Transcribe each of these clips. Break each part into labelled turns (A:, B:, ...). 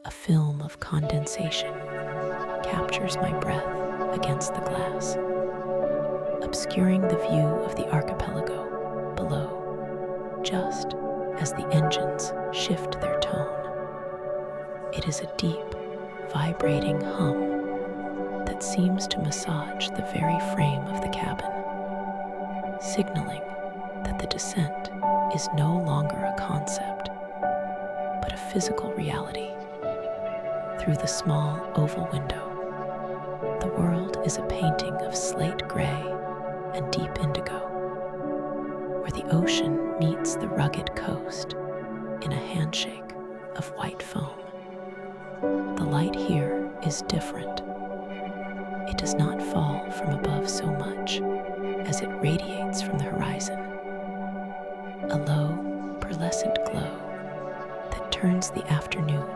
A: A film of condensation captures my breath against the glass, obscuring the view of the archipelago below, just as the engines shift their tone. It is a deep, vibrating hum that seems to massage the very frame of the cabin, signaling that the descent is no longer a concept, but a physical reality. Through the small oval window, the world is a painting of slate gray and deep indigo, where the ocean meets the rugged coast in a handshake of white foam. The light here is different. It does not fall from above so much as it radiates from the horizon, a low, pearlescent glow that turns the afternoon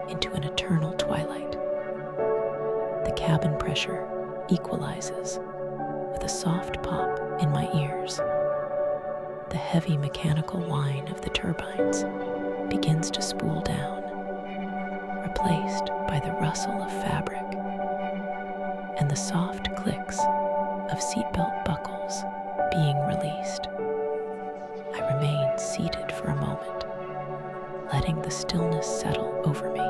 A: into an eternal twilight. The cabin pressure equalizes with a soft pop in my ears. The heavy mechanical whine of the turbines begins to spool down, replaced by the rustle of fabric and the soft clicks of seatbelt buckles being released. I remain seated for a moment, letting the stillness settle over me.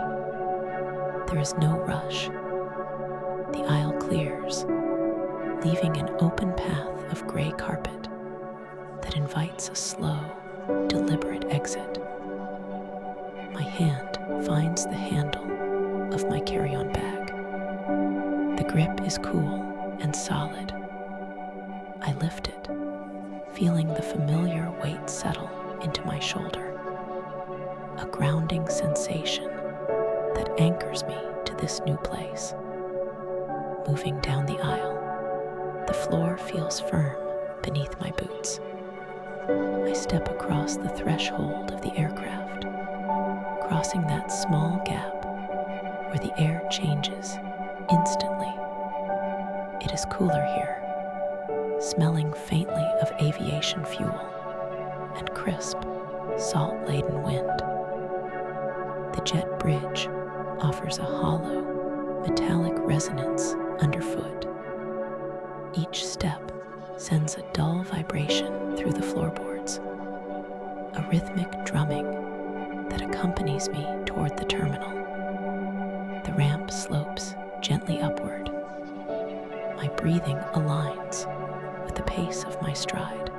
A: There is no rush. The aisle clears, leaving an open path of gray carpet that invites a slow, deliberate exit. My hand finds the handle of my carry-on bag. The grip is cool and solid. I lift it, feeling the familiar weight settle into my shoulder, a grounding sensation that anchors me to this new place. Moving down the aisle, the floor feels firm beneath my boots. I step across the threshold of the aircraft, crossing that small gap where the air changes instantly. It is cooler here, smelling faintly of aviation fuel and crisp, salt-laden wind. The jet bridge offers a hollow, metallic resonance underfoot. Each step sends a dull vibration through the floorboards, a rhythmic drumming that accompanies me toward the terminal. The ramp slopes gently upward. My breathing aligns with the pace of my stride.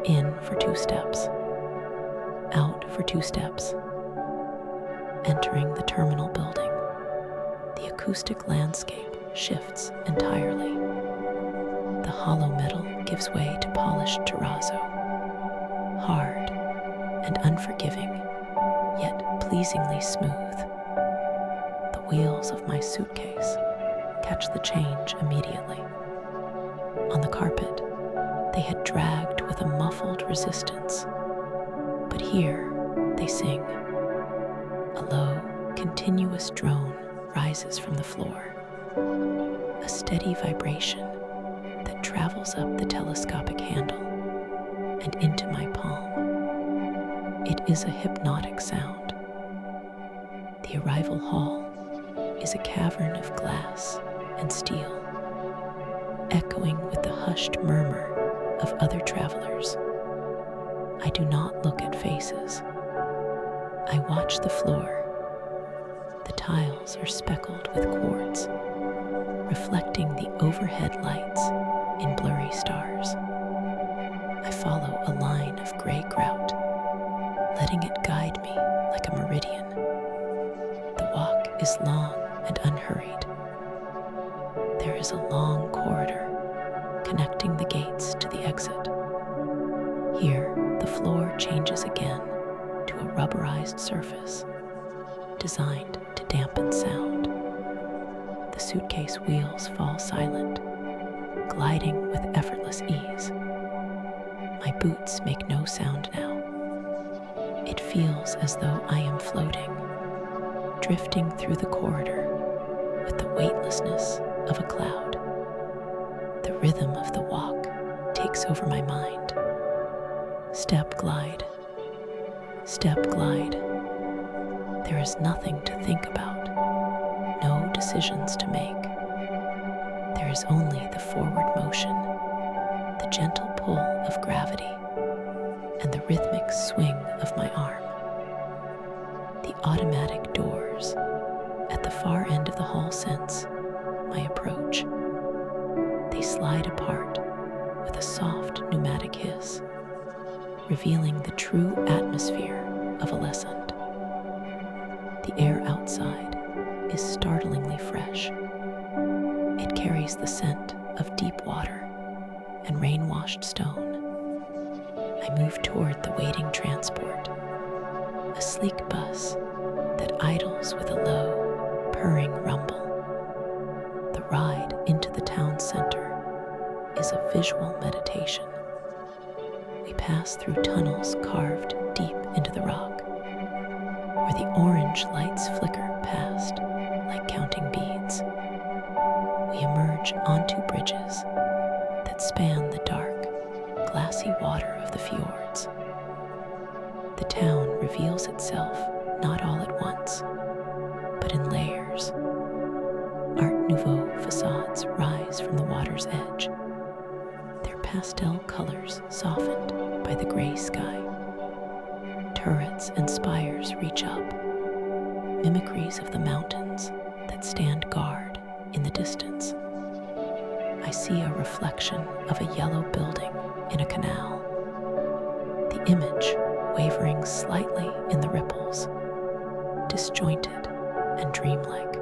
A: In for 2 steps, out for 2 steps. Entering the terminal building, the acoustic landscape shifts entirely. The hollow metal gives way to polished terrazzo, hard and unforgiving, yet pleasingly smooth. The wheels of my suitcase catch the change immediately. On the carpet, they had dragged with a muffled resistance, but here they sing. A low, continuous drone rises from the floor, a steady vibration that travels up the telescopic handle and into my palm. It is a hypnotic sound. The arrival hall is a cavern of glass and steel, echoing with the hushed murmur of other travelers. I do not look at faces. I watch the floor. The tiles are speckled with quartz, reflecting the overhead lights in blurry stars. I follow a line of gray grout, letting it guide me like a meridian. The walk is long and unhurried. There is a long corridor connecting the gates to the exit. Here, the floor changes again to a rubberized surface designed to dampen sound. The suitcase wheels fall silent, gliding with effortless ease. My boots make no sound now. It feels as though I am floating, drifting through the corridor with the weightlessness of a cloud. The rhythm of the walk takes over my mind. Step glide, step glide. There is nothing to think about, no decisions to make. There is only the forward motion, the gentle pull of gravity, and the rhythmic swing of my arm. The automatic doors at the far end of the hall sense my approach. They slide apart with a soft pneumatic hiss, revealing the true atmosphere of Ålesund. The air outside is startlingly fresh. It carries the scent of deep water and rain-washed stone. I move toward the waiting transport, a sleek bus that idles with a low, purring rumble. The ride into the town center is a visual meditation. We pass through tunnels carved deep into the rock, where the orange lights flicker past like counting beads. We emerge onto bridges that span the dark, glassy water of the fjords. The town reveals itself not all at once, but in layers. Art Nouveau facades rise from the water's edge, their pastel colors softened by the gray sky. Turrets and spires reach up, mimicries of the mountains that stand guard in the distance. I see a reflection of a yellow building in a canal, the image wavering slightly in the ripples, disjointed and dreamlike.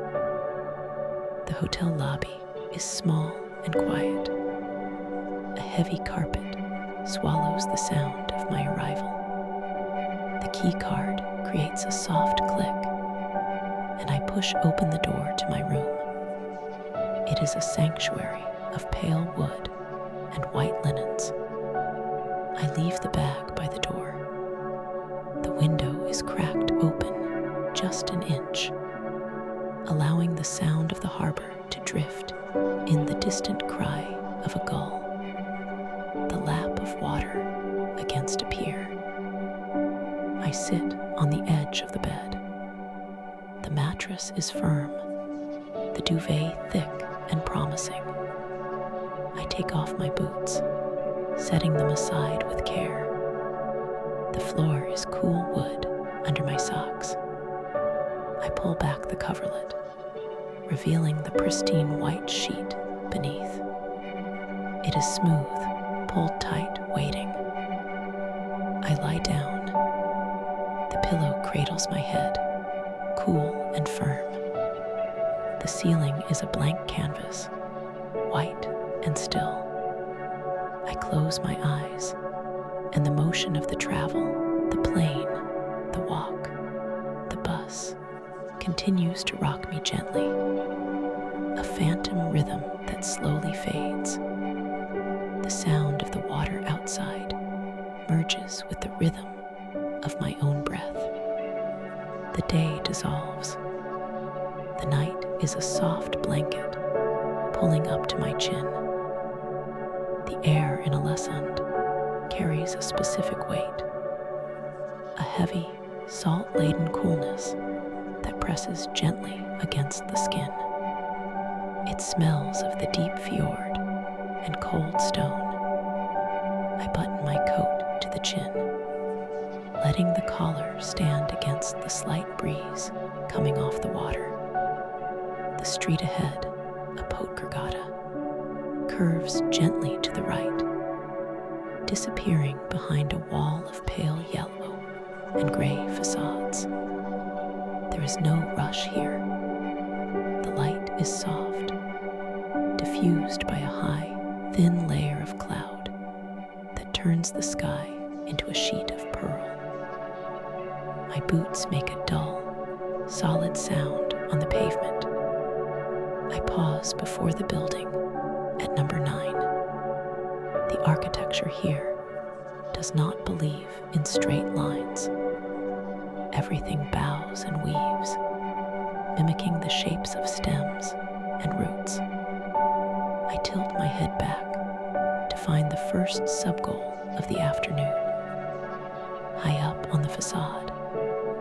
A: The hotel lobby is small and quiet. A heavy carpet swallows the sound of my arrival. The key card creates a soft click, and I push open the door to my room. It is a sanctuary of pale wood and white linens. I leave the bag by the door. The window is cracked open just an inch, allowing the sound of the harbor to drift in the distant cry of a gull, the lap of water against a pier. I sit on the edge of the bed. The mattress is firm, the duvet thick and promising. I take off my boots, setting them aside with care. The floor is cool wood under my socks. I pull back the coverlet, revealing the pristine white sheet beneath. It is smooth, pulled tight, waiting. I lie down. The pillow cradles my head, cool and firm. The ceiling is a blank canvas, white and still. I close my eyes, and the motion of the travel, the plane, the walk, the bus, continues to rock me gently, a phantom rhythm that slowly fades. The sound of the water outside merges with the rhythm of my own breath. The day dissolves. The night is a soft blanket pulling up to my chin. The air in Ålesund carries a specific weight, a heavy, salt-laden coolness that presses gently against the skin. It smells of the deep fjord and cold stone. I button my coat to the chin, letting the collar stand against the slight breeze coming off the water. The street ahead, a Potgregata, curves gently to the right, disappearing behind a wall of pale yellow and gray facades. There is no rush here. The light is soft, diffused by a high, thin layer of cloud that turns the sky into a sheet of pearl. My boots make a dull, solid sound on the pavement. I pause before the building at number 9. The architecture here does not believe in straight lines. Everything bows and weaves, mimicking the shapes of stems and roots. I tilt my head back to find the first sub-goal of the afternoon. High up on the facade,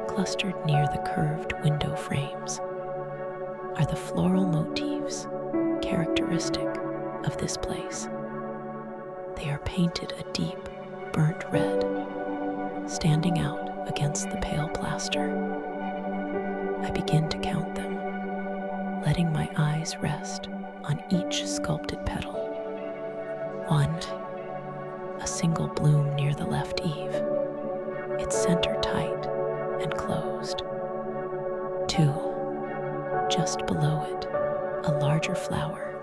A: Clustered near the curved window frames are the floral motifs characteristic of this place. They are painted a deep, burnt red, standing out against the pale plaster. I begin to count them, letting my eyes rest on each sculpted petal. 1. A single bloom near the left eave, its center tight and closed. 2. Just below it, a larger flower,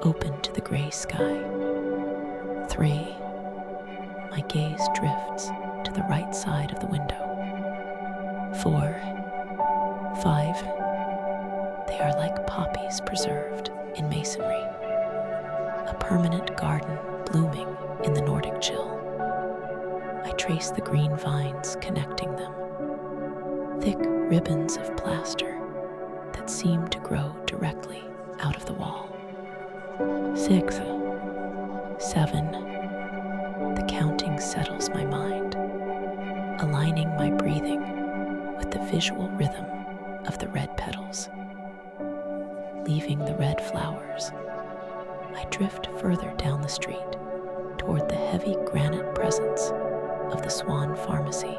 A: open to the gray sky. 3. My gaze drifts to the right side of the window. 4. 5. They are like poppies preserved in masonry, a permanent garden blooming in the Nordic chill. I trace the green vines connecting them, thick ribbons of plaster that seem to grow directly out of the wall. 6. 7. The counting settles my mind, aligning my breathing with the visual rhythm of the red petals. Leaving the red flowers, I drift further down the street toward the heavy granite presence of the Swan Pharmacy.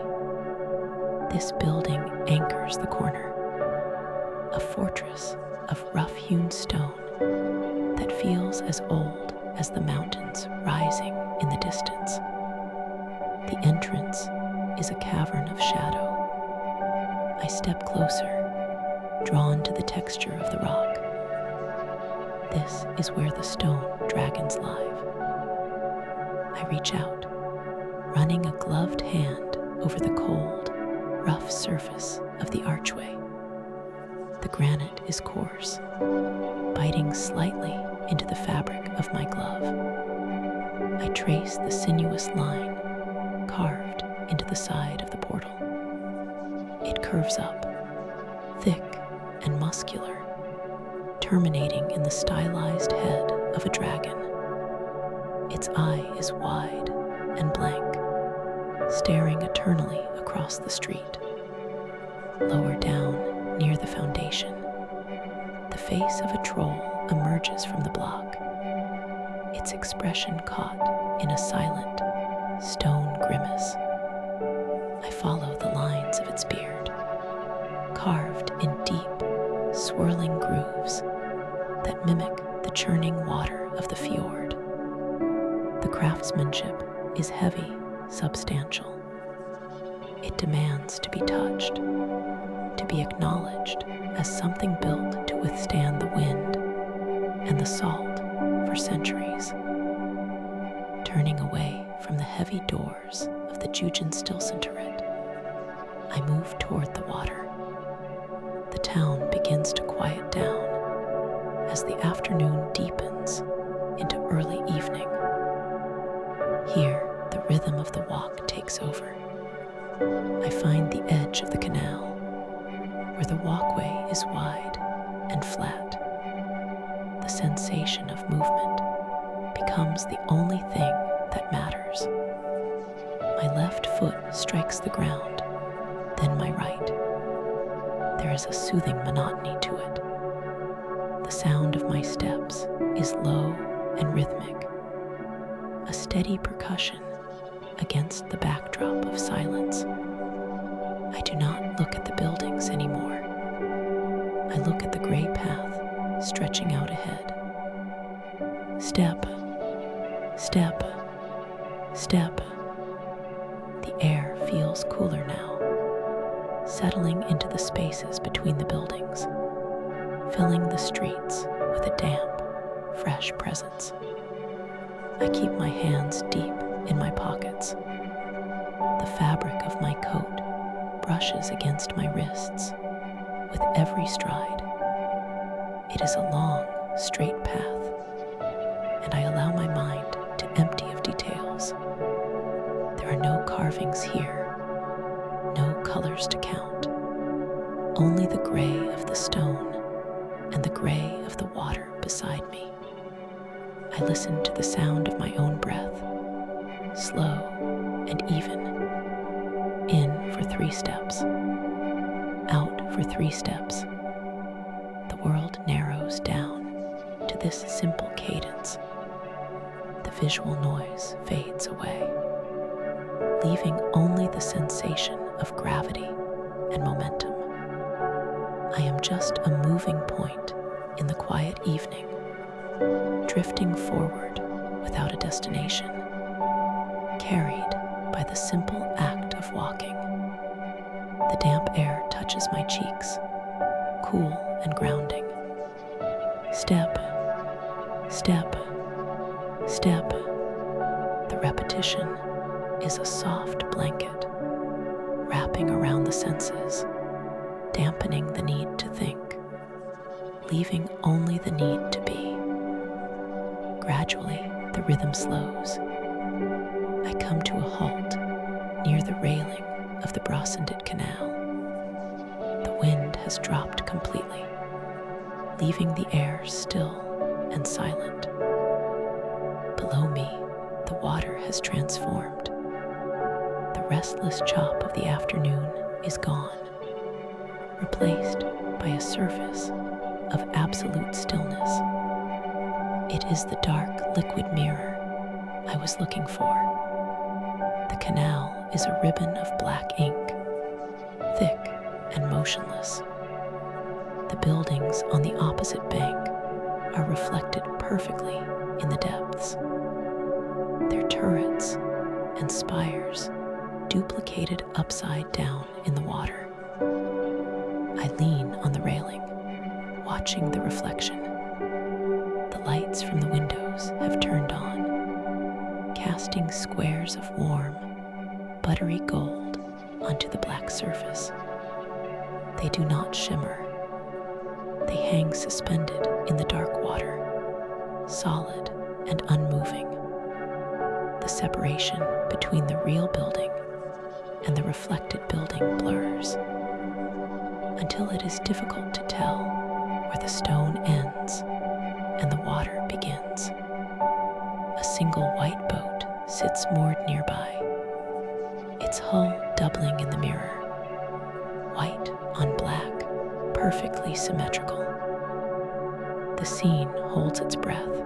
A: This building anchors the corner, a fortress of rough-hewn stone that feels as old as the mountains rising in the distance. The entrance is a cavern of shadow. I step closer, drawn to the texture of the rock. This is where the stone dragons live. I reach out, running a gloved hand over the cold, rough surface of the archway. The granite is coarse, biting slightly into the fabric of my glove. I trace the sinuous line carved into the side of the portal. It curves up, thick and muscular, terminating in the stylized head of a dragon. Its eye is wide and blank, staring eternally across the street. Lower down, near the foundation, the face of a troll emerges from the block, its expression caught in a silent, stone grimace. I follow the lines of its beard, carved in deep, swirling grooves that mimic the churning water of the fjord. The craftsmanship is heavy, substantial. It demands to be touched, to be acknowledged as something built to withstand the wind and the salt for centuries. Turning away from the heavy doors of the Jugendstilcenteret, I move toward the water. The town begins to quiet down as the afternoon deepens into early evening. Here, the rhythm of the walk takes over. I find the edge of the canal, where the walkway is wide and flat. The sensation of movement becomes the only thing that matters. My left foot strikes the ground, then my right. There is a soothing monotony to it. The sound of my steps is low and rhythmic, a steady percussion against the backdrop of silence. I do not look at the buildings anymore. I look at the gray path stretching out ahead. Step, step, step. The air feels cooler now, settling into the spaces between the buildings, filling the streets with a damp, fresh presence. I keep my hands deep in my pockets. The fabric of my coat brushes against my wrists with every stride. It is a long, straight path, and I allow my mind to empty of details. There are no carvings here, no colors to count, only the gray of the stone and the gray of the water beside me. I listen to the sound of my own breath, slow and even, In for 3 steps, out for 3 steps. The world narrows down to this simple cadence. The visual noise fades away, leaving only the sensation of gravity and momentum. I am just a moving point in the quiet evening, drifting forward without a destination, carried by the simple act of walking. The damp air touches my cheeks, cool and grounding. Step, step, step. The repetition is a soft blanket, wrapping around the senses, dampening the need to think, leaving only the need to be. Gradually, the rhythm slows. I come to a halt near the railing of the Brassendet Canal. The wind has dropped completely, leaving the air still and silent. Below me, the water has transformed. The restless chop of the afternoon is gone, replaced by a surface of absolute stillness. It is the dark, liquid mirror I was looking for. The canal is a ribbon of black ink, thick and motionless. The buildings on the opposite bank are reflected perfectly in the depths, their turrets and spires duplicated upside down in the water. I lean on the railing, watching the reflection. The lights from the windows have turned on, casting squares of warm, buttery gold onto the black surface. They do not shimmer. They hang suspended in the dark water, solid and unmoving. The separation between the real building and the reflected building blurs, until it is difficult to tell where the stone ends and the water begins. A single white boat sits moored nearby, its hull doubling in the mirror, white on black, perfectly symmetrical. The scene holds its breath.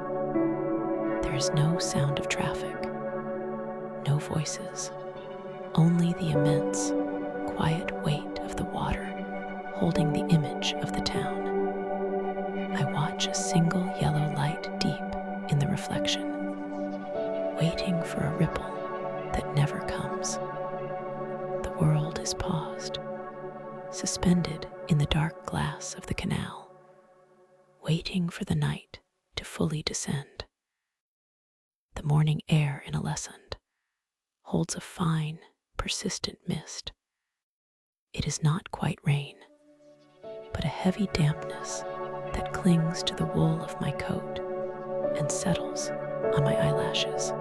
A: There is no sound of traffic, no voices, only the immense, quiet weight of the water holding the image of the town. I watch a single yellow light deep in the reflection, waiting for a ripple that never comes. The world is paused, suspended in the dark glass of the canal, waiting for the night to fully descend. The morning air in Ålesund holds a fine, persistent mist. It is not quite rain, but a heavy dampness that clings to the wool of my coat and settles on my eyelashes.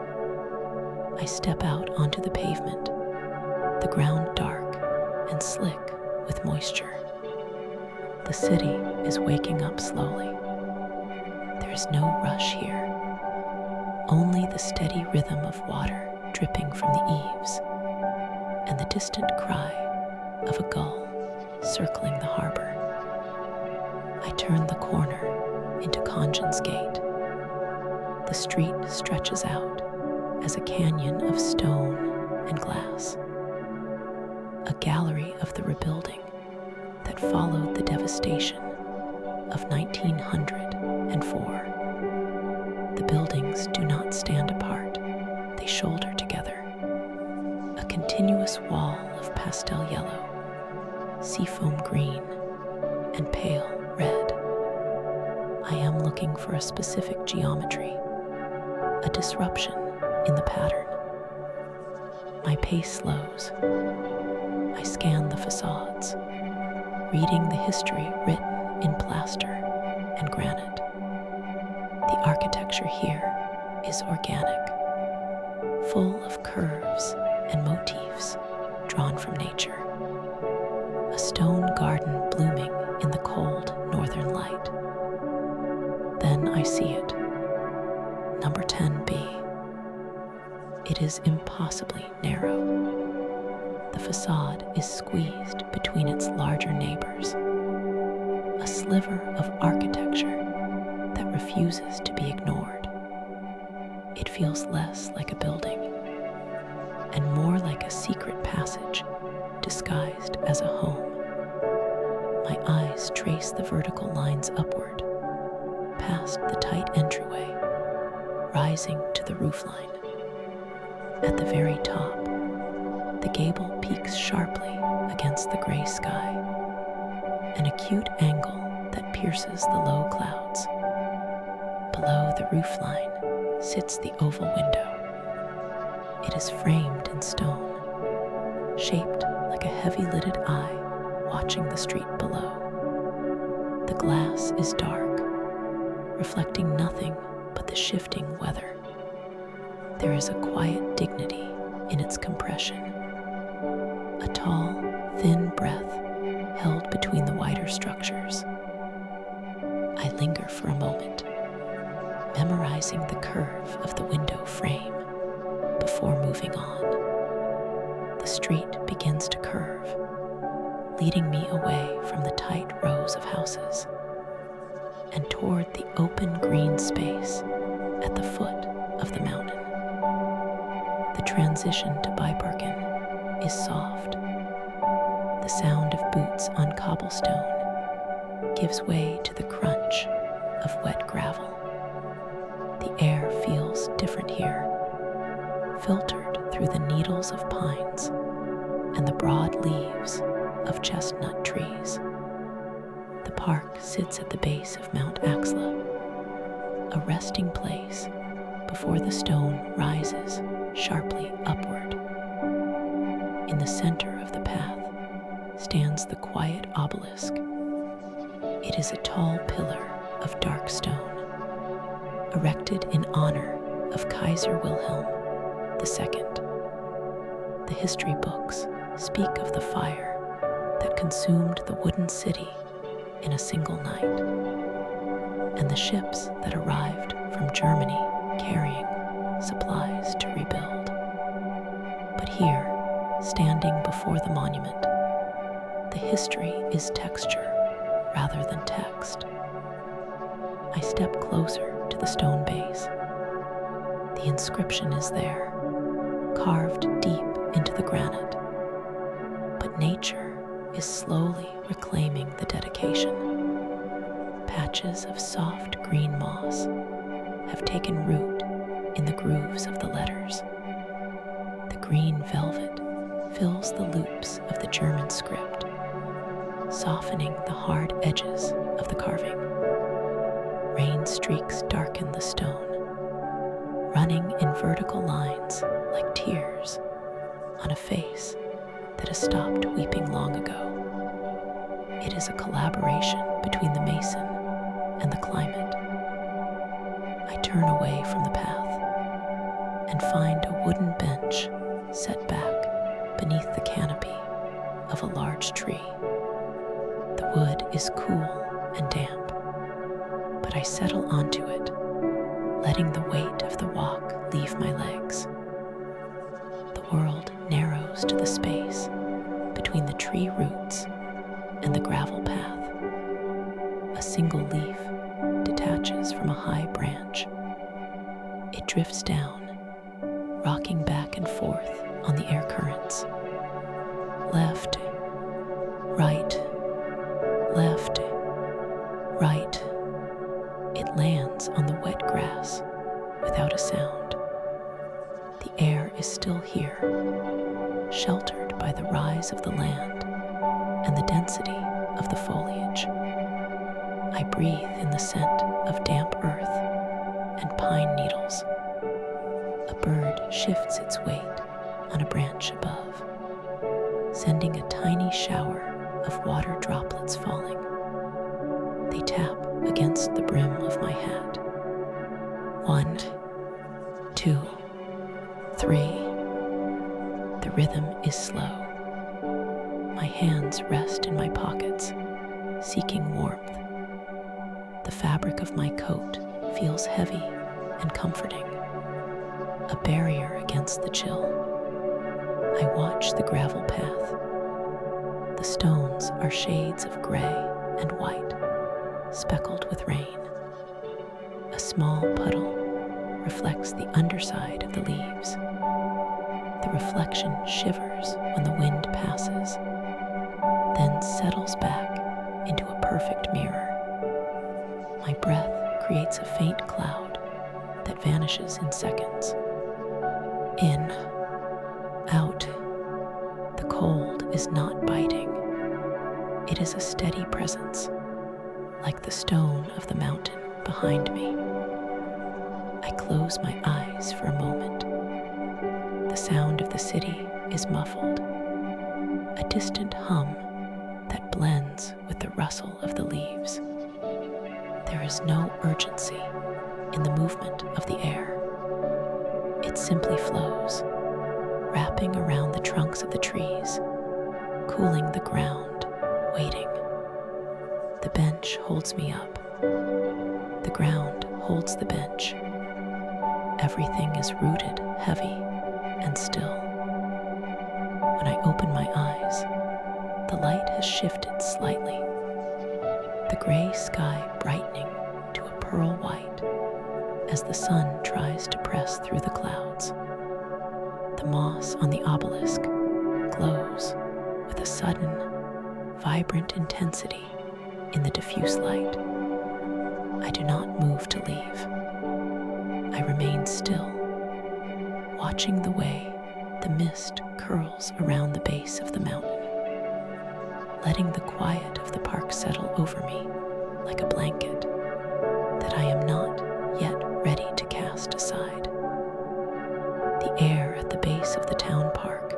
A: I step out onto the pavement, the ground dark and slick with moisture. The city is waking up slowly. There is no rush here, only the steady rhythm of water dripping from the eaves and the distant cry of a gull circling the harbor. I turn the corner into Kongens Gate. The street stretches out as a canyon of stone and glass, a gallery of the rebuilding that followed the devastation of 1904. The buildings do not stand apart, they shoulder together. A continuous wall of pastel yellow, seafoam green, and pale red. I am looking for a specific geometry, a disruption in the pattern. My pace slows. I scan the facades, reading the history written in plaster and granite. The architecture here is organic, full of curves and motifs drawn from nature. A stone garden blooming in the cold northern light. Then I see it. Number 10B. It is impossibly narrow. The facade is squeezed between its larger neighbors, a sliver of architecture that refuses to be ignored. It feels less like a building and more like a secret passage disguised as a home. My eyes trace the vertical lines upward, past the tight entryway, rising to the roofline. At the very top, the gable peaks sharply against the gray sky, an acute angle that pierces the low clouds. Below the roofline sits the oval window. It is framed in stone, shaped like a heavy-lidded eye watching the street below. The glass is dark, reflecting nothing but the shifting weather. There is a quiet dignity in its compression, a tall, thin breath held between the wider structures. I linger for a moment, memorizing the curve of the window frame before moving on. The street begins to curve, leading me away from the tight rows of houses and toward the open green space at the foot of the mountain. The transition to Biparkin is soft. The sound of boots on cobblestone gives way to the crunch of wet gravel. The air feels different here, filtered through the needles of pines and the broad leaves of chestnut trees. The park sits at the base of Mount Axla, a resting place before the stone rises sharply upward. In the center of the path stands the quiet obelisk. It is a tall pillar of dark stone, erected in honor of Kaiser Wilhelm II. The history books speak of the fire that consumed the wooden city in a single night, and the ships that arrived from Germany carrying supplies to rebuild. But here, standing before the monument, the history is texture rather than text. I step closer to the stone base. The inscription is there, carved deep into the granite. But nature is slowly reclaiming the dedication. Patches of soft green moss have taken root in the grooves of the letters. The green velvet fills the loops of the German script, softening the hard edges of the carving. Rain streaks darken the stone, running in vertical lines like tears on a face that has stopped weeping long ago. It is a collaboration between the mason and the climate. I turn away from the path and find a wooden bench set back beneath the canopy of a large tree. The wood is cool and damp, but I settle onto it, letting the weight of the walk leave my legs. The world narrows to the space between the tree roots and the gravel path. A single leaf detaches from a high branch. It drifts down, rocking back and forth on the air currents. Left, right, left, right. It lands on the wet grass without a sound. The air is still here, sheltered by the rise of the land and the density of the foliage. I breathe in the scent of damp earth and pine needles. A bird shifts its weight on a branch above, sending a tiny shower of water droplets falling. They tap against the brim of my hat. 1, 2, 3. The rhythm is slow. My hands rest in my pockets, seeking warmth. The fabric of my coat feels heavy and comforting, a barrier against the chill. I watch the gravel path. The stones are shades of gray and white, speckled with rain. A small puddle reflects the underside of the leaves. The reflection shivers when the wind passes, then settles back into a perfect mirror. My breath creates a faint cloud that vanishes in seconds. In, out. The cold is not biting. It is a steady presence, like the stone of the mountain behind me. I close my eyes for a moment. The sound of the city is muffled, a distant hum that blends with the rustle of the leaves. There is no urgency in the movement of the air. It simply flows, wrapping around the trunks of the trees, cooling the ground, waiting. The bench holds me up. The ground holds the bench. Everything is rooted, heavy, and still. When I open my eyes, the light has shifted slightly, the gray sky brightening to a pearl white as the sun tries to press through the clouds. The moss on the obelisk glows with a sudden, vibrant intensity in the diffuse light. I do not move to leave. I remain still, watching the way the mist curls around the base of the mountain, letting the quiet of the park settle over me like a blanket that I am not yet ready to cast aside. The air at the base of the town park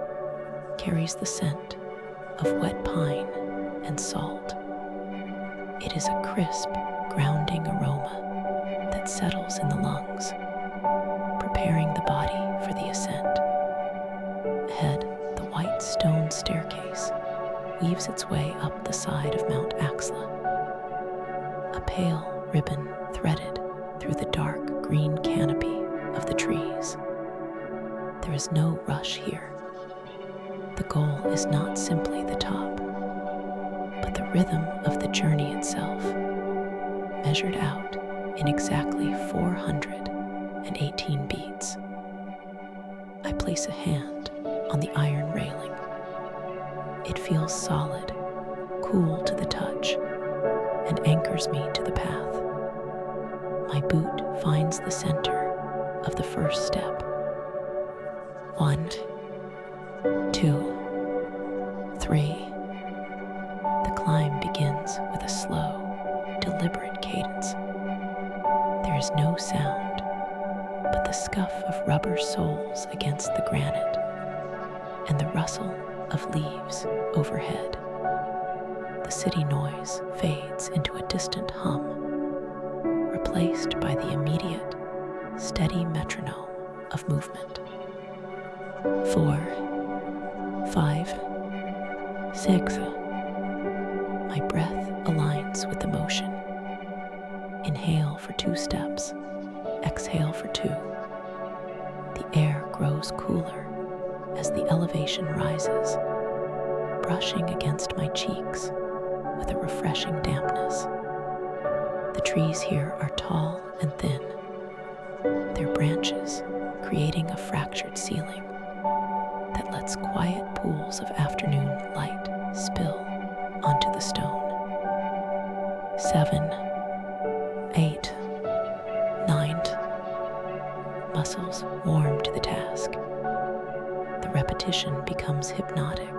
A: carries the scent of wet pine and salt. It is a crisp, grounding aroma that settles in the lungs, preparing the body for the ascent. Ahead, the white stone staircase weaves its way up the side of Mount Axla, a pale ribbon threaded through the dark green canopy of the trees. There is no rush here. The goal is not simply the top, but the rhythm of the journey itself, measured out in exactly 418 beats. I place a hand on the iron railing. It feels solid, cool to the touch, and anchors me to the path. My boot finds the center of the first step. 1, 2, 3. The climb begins with a slow, deliberate cadence. There is no sound but the scuff of rubber soles against the granite and the rustle of leaves overhead. The city noise fades into a distant hum, replaced by the immediate, steady metronome of movement. 4, 5, 6. My breath aligns with the motion. Inhale for 2 steps, exhale for 2. The air grows cooler as the elevation rises, brushing against my cheeks with a refreshing dampness. The trees here are tall and thin, their branches creating a fractured ceiling that lets quiet pools of afternoon light spill onto the stone. 7, 8, 9. Muscles warm to the task. The repetition becomes hypnotic,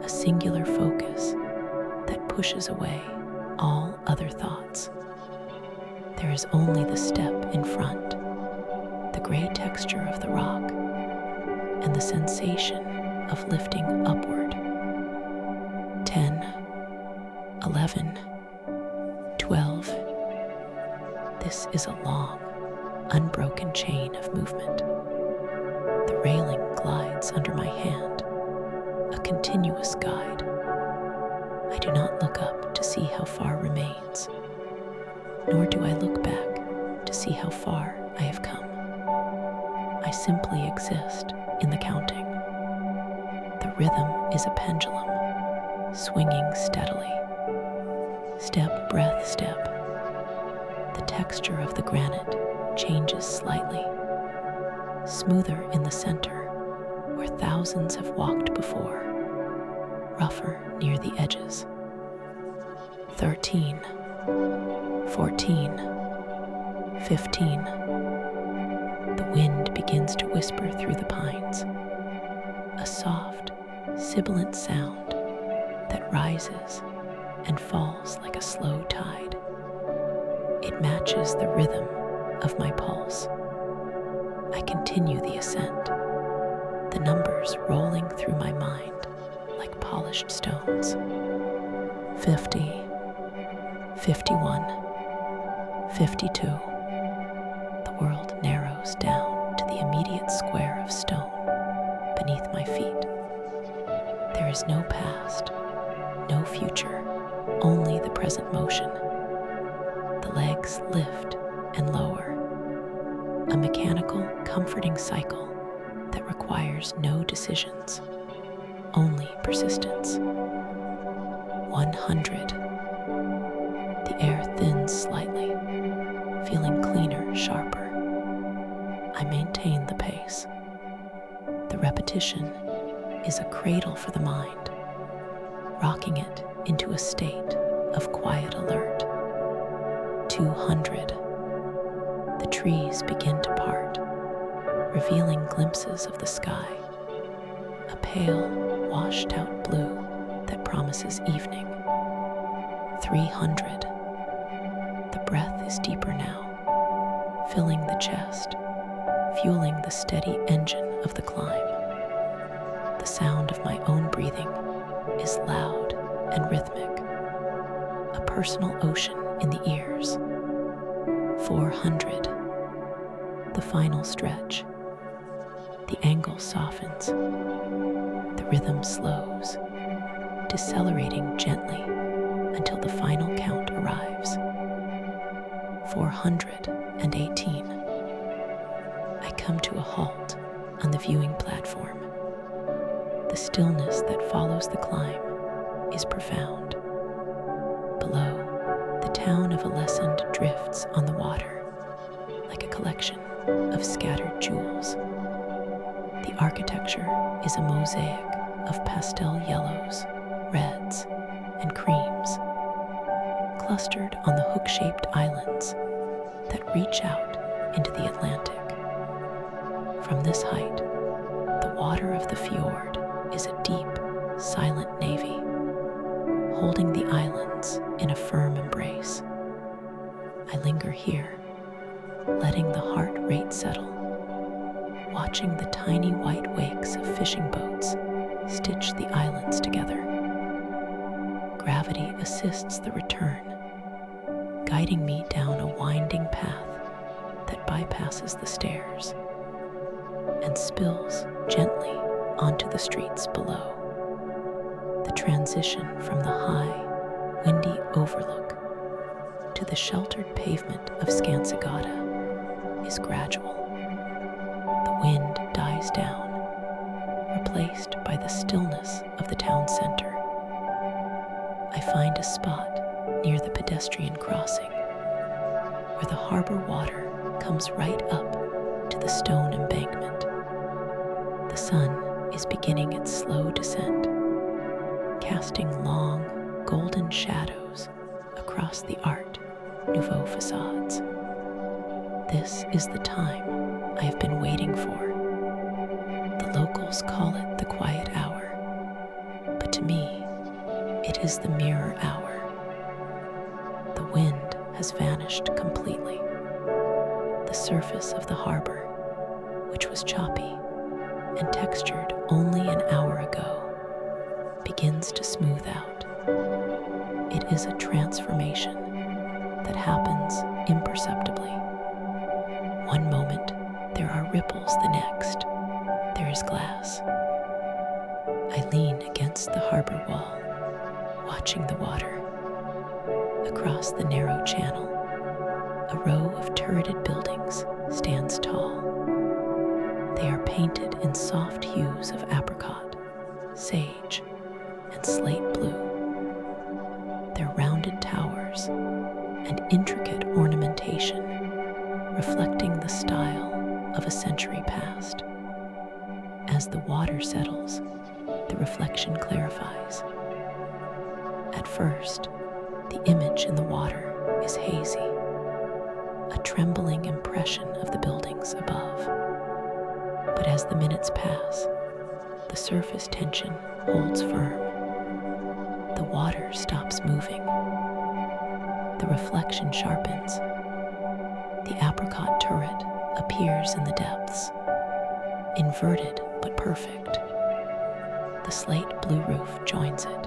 A: a singular focus that pushes away all other thoughts. There is only the step in front, the gray texture of the rock, and the sensation of lifting upward. 10, 11, 12. This is a long, unbroken chain of movement. The railing glides under my hand, a continuous guide. I do not look up to see how far remains, nor do I look back to see how far I have come. I simply exist in the counting, rhythm is a pendulum, swinging steadily. Step, breath, step. The texture of the granite changes slightly, smoother in the center, where thousands have walked before, rougher near the edges. 13, 14, 15. The wind begins to whisper through the pines, a soft, sibilant sound that rises and falls like a slow tide. It matches the rhythm of my pulse. I continue the ascent, the numbers rolling through my mind like polished stones. 50, 51, 52. The world narrows down to the immediate square of stone beneath my feet. There is no past, no future, only the present motion. The legs lift and lower, a mechanical, comforting cycle that requires no decisions, only persistence. 100. The air thins slightly, feeling cleaner, sharper. I maintain the pace. The repetition is a cradle for the mind, rocking it into a state of quiet alert. 200. The trees begin to part, revealing glimpses of the sky, a pale, washed-out blue that promises evening. 300. The breath is deeper now, filling the chest, fueling the steady engine of the climb. The sound of my own breathing is loud and rhythmic, a personal ocean in the ears. 400. The final stretch. The angle softens. The rhythm slows, decelerating gently until the final count arrives. 418. I come to a halt on the viewing platform. The stillness that follows the climb is profound. Below, the town of Ålesund drifts on the water, like a collection of scattered jewels. The architecture is a mosaic of pastel yellows, reds, and creams, clustered on the hook-shaped islands that reach out into the Atlantic. From this height, the water of the fjord is a deep, silent navy, holding the islands in a firm embrace. I linger here, letting the heart rate settle, watching the tiny white wakes of fishing boats stitch the islands together. Gravity assists the return, guiding me down a winding path that bypasses the stairs and spills gently onto the streets below. The transition from the high, windy overlook to the sheltered pavement of Skansegata is gradual. The wind dies down, replaced by the stillness of the town center. I find a spot near the pedestrian crossing, where the harbor water comes right up to the stone embankment. The sun is beginning its slow descent, casting long, golden shadows across the Art Nouveau facades. This is the time I have been waiting for. The locals call it the quiet hour, but to me, it is the mirror hour. The wind has vanished completely. The surface of the harbor, which was choppy and textured only an hour ago, begins to smooth out. It is a transformation that happens imperceptibly. One moment, there are ripples, the next, there is glass. I lean against the harbor wall, watching the water. Across the narrow channel, a row of turreted buildings stands tall. They are painted in soft hues of apricot, sage, and slate blue. Their rounded towers and intricate ornamentation reflecting the style of a century past. As the water settles, the reflection clarifies. At first, the image in the water is hazy, a trembling impression of the buildings above. But as the minutes pass, the surface tension holds firm. The water stops moving. The reflection sharpens. The apricot turret appears in the depths, inverted but perfect. The slate blue roof joins it.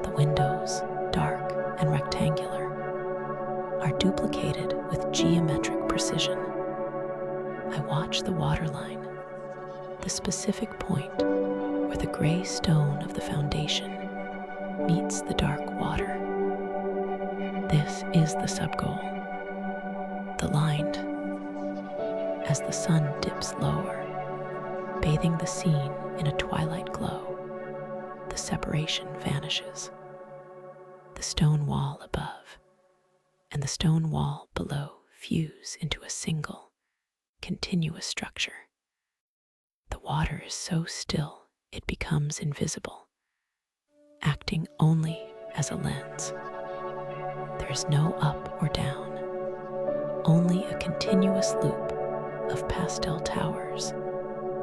A: The windows, dark and rectangular, are duplicated with geometric precision. I watch the waterline, the specific point where the gray stone of the foundation meets the dark water. This is the sub-goal. The line, as the sun dips lower, bathing the scene in a twilight glow, the separation vanishes. The stone wall above and the stone wall below fuse into a single, continuous structure. The water is so still it becomes invisible, acting only as a lens. There is no up or down, only a continuous loop of pastel towers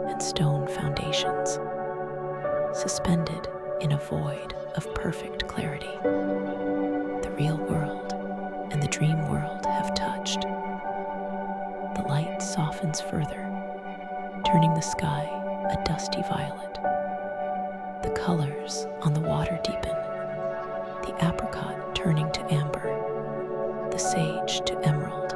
A: and stone foundations, suspended in a void of perfect clarity. The real world and the dream world have touched. The light softens further, turning the sky a dusty violet. The colors on the water deepen, the apricot turning to amber, the sage to emerald.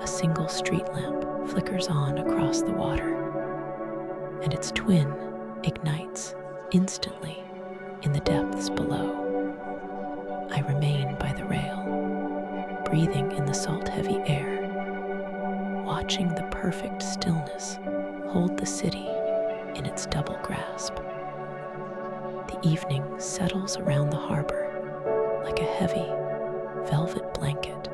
A: A single street lamp flickers on across the water, and its twin ignites instantly in the depths below. I remain by the rail, breathing in the salt-heavy air, watching the perfect stillness hold the city in its double grasp. The evening settles around the harbor like a heavy, velvet blanket,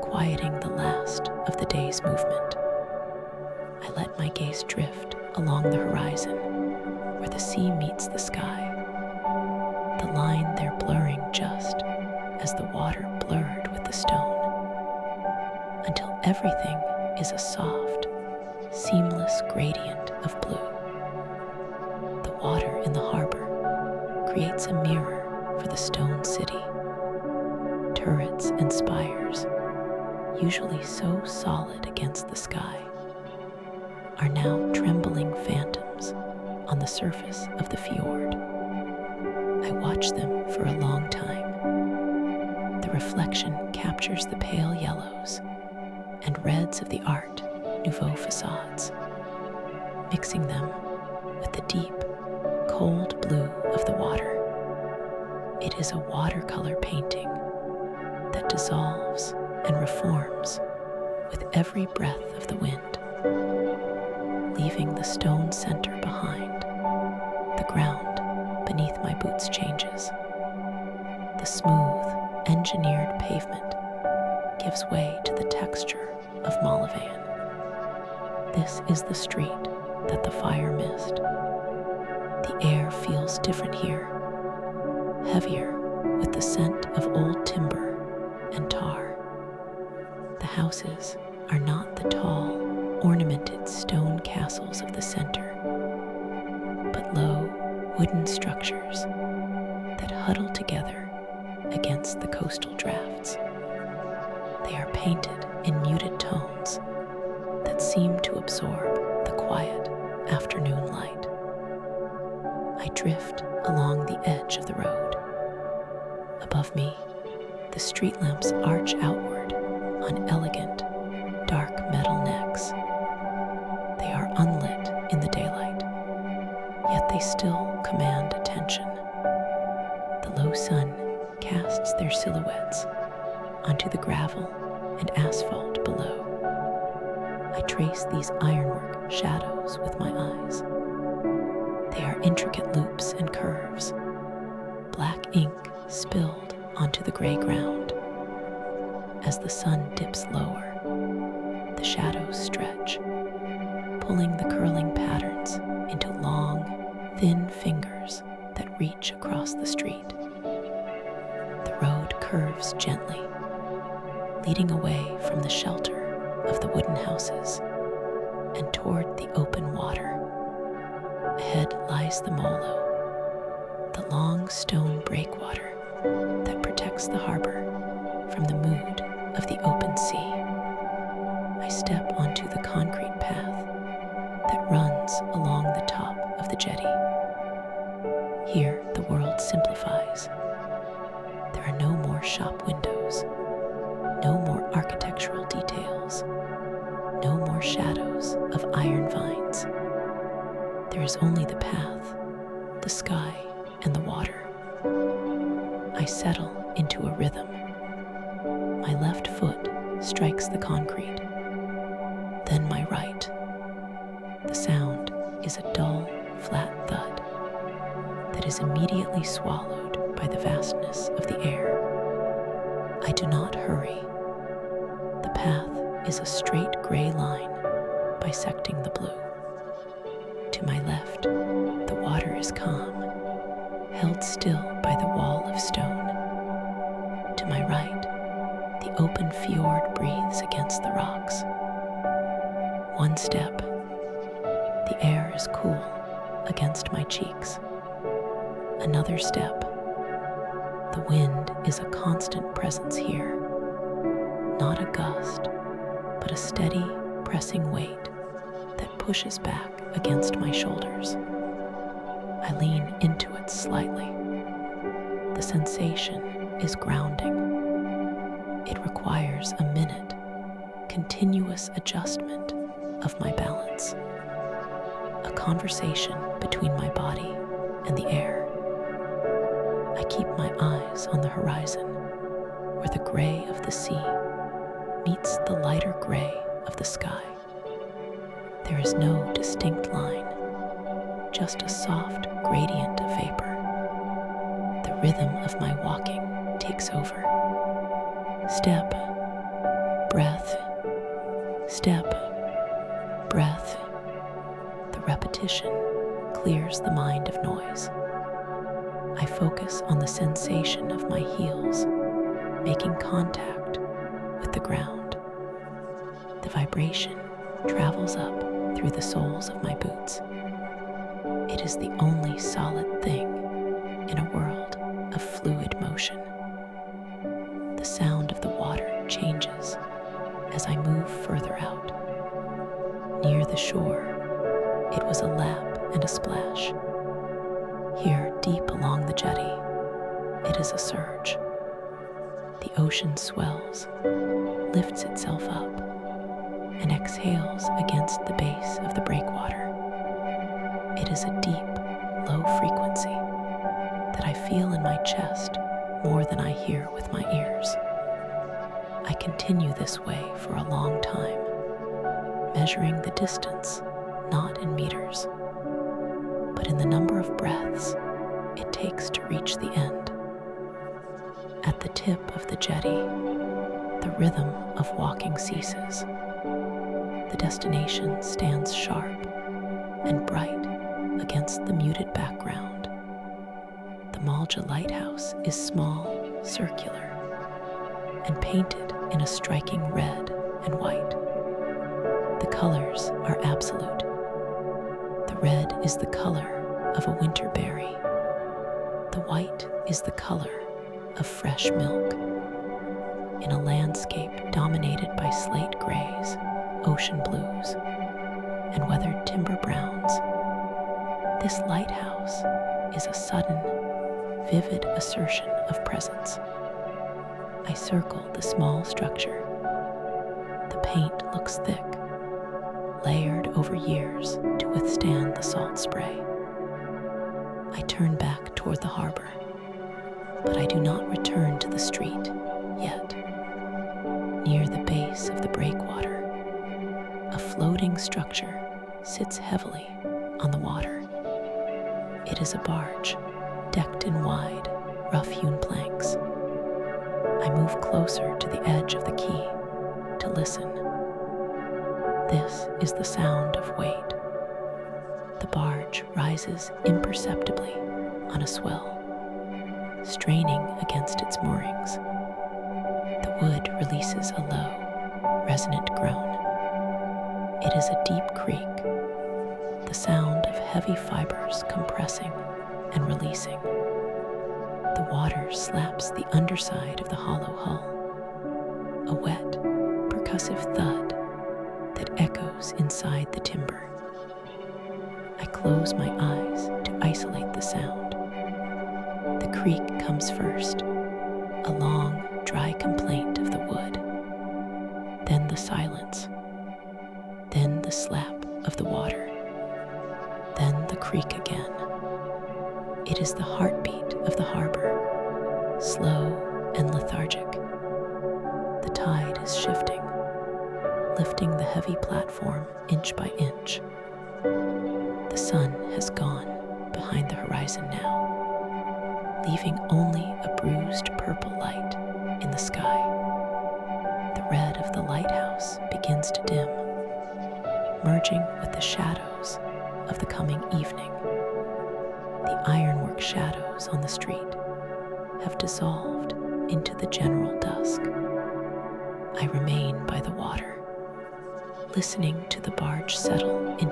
A: quieting the last of the day's movement. I let my gaze drift along the horizon where the sea meets the sky, the line there blurring just as the water blurred with the stone, until everything is a soft, seamless gradient of blue. The water in the harbor creates a mirror for the stone city. Turrets and spires, usually so solid against the sky, are now trembling phantoms on the surface of the fjord. I watch them for a long time. The reflection captures the pale yellows and reds of the Art Nouveau facades, mixing them with the deep, cold blue of the water. It is a watercolor painting that dissolves and reforms with every breath of the wind, leaving the stone center behind. The ground beneath my boots changes. The smooth, engineered pavement gives way to the texture of Malavan. This is the street that the fire missed. The air feels different here, heavier with the scent of old timber and tar. The houses are not the tall, ornamented stone castles of the center, but low, wooden structures that huddle together against the coastal drafts. They are painted in muted tones that seem to absorb the quiet afternoon light. I drift along the edge of the road. Above me, the street lamps arch outward on elegant, dark metal necks. They are unlit in the daylight, yet they still command attention. The low sun casts their silhouettes onto the gravel and asphalt below. I trace these ironwork shadows with my eyes. They are intricate loops and curves, black ink spilled onto the gray ground. As the sun dips lower, the shadows stretch, pulling the curling patterns into long, thin fingers that reach across the street. The road curves gently, leading away from the shelter of the wooden houses and toward the open water. Ahead lies the molo, the long stone breakwater that protects the harbor from the mood of the open sea. I step onto the concrete path that runs along the top of the jetty. Here, the world simplifies. There are no more shop windows, no more architectural details, no more shadows of iron vines. There is only the path, the sky, and the water. I settle into a rhythm. My left foot strikes the concrete, then my right. The sound is a dull, flat thud that is immediately swallowed by the vastness of the air. I do not hurry. The path is a straight gray line bisecting the blue. To my left, the water is calm, held still by the wall of stone. To my right, the open fjord breathes against the rocks. One step, the air is cool against my cheeks. Another step, the wind is a constant presence here. Not a gust, but a steady, pressing weight that pushes back against my shoulders. I lean into it slightly. The sensation is grounding. It requires a minute, continuous adjustment of my balance. A conversation between my body and the air. I keep my eyes on the horizon, where the gray of the sea meets the lighter gray of the sky. There is no distinct line, just a soft gradient of vapor. The rhythm of my walking takes over. Step, breath, step, breath. The repetition clears the mind of noise. I focus on the sensation of my heels making contact with the ground. The vibration travels up through the soles of my boots. It is the only solid thing in a world of fluid motion. The sound of the water changes as I move further out. Near the shore, it was a lap and a splash. Here, deep along the jetty, it is a surge. The ocean swells, lifts itself up, and exhales against the base of the breakwater. It is a deep, low frequency that I feel in my chest more than I hear with my ears. I continue this way for a long time, measuring the distance not in meters, but in the number of breaths it takes to reach the end. At the tip of the jetty, the rhythm of walking ceases. The destination stands sharp and bright against the muted background. The Malja lighthouse is small, circular, and painted in a striking red and white. The colors are absolute. The red is the color of a winter berry. The white is the color of fresh milk. In a landscape dominated by slate grays, ocean blues, and weathered timber browns, this lighthouse is a sudden, vivid assertion of presence. I circle the small structure. The paint looks thick, layered over years to withstand the salt spray. I turn back toward the harbor, but I do not return to the street yet. Near the base of the breakwater, a floating structure sits heavily on the water. is a barge, decked in wide, rough-hewn planks. I move closer to the edge of the quay to listen. This is the sound of weight. The barge rises imperceptibly on a swell, straining against its moorings. The wood releases a low, resonant groan. It is a deep creak, the sound of heavy fibers compressing and releasing. The water slaps the underside of the hollow hull, a wet, percussive thud that echoes inside the timber. I close my eyes to isolate the sound. The creak comes first, a long, dry complaint of the wood. Then the silence. Then the slap of the water. Then the creak again. It is the heartbeat of the harbor, slow and lethargic. The tide is shifting, lifting the heavy platform inch by inch. The sun has gone behind the horizon now, leaving only a bruised purple light in the sky. The red of the lighthouse begins to dim, merging with the shadows of the coming evening. The ironwork shadows on the street have dissolved into the general dusk. I remain by the water, listening to the barge settle into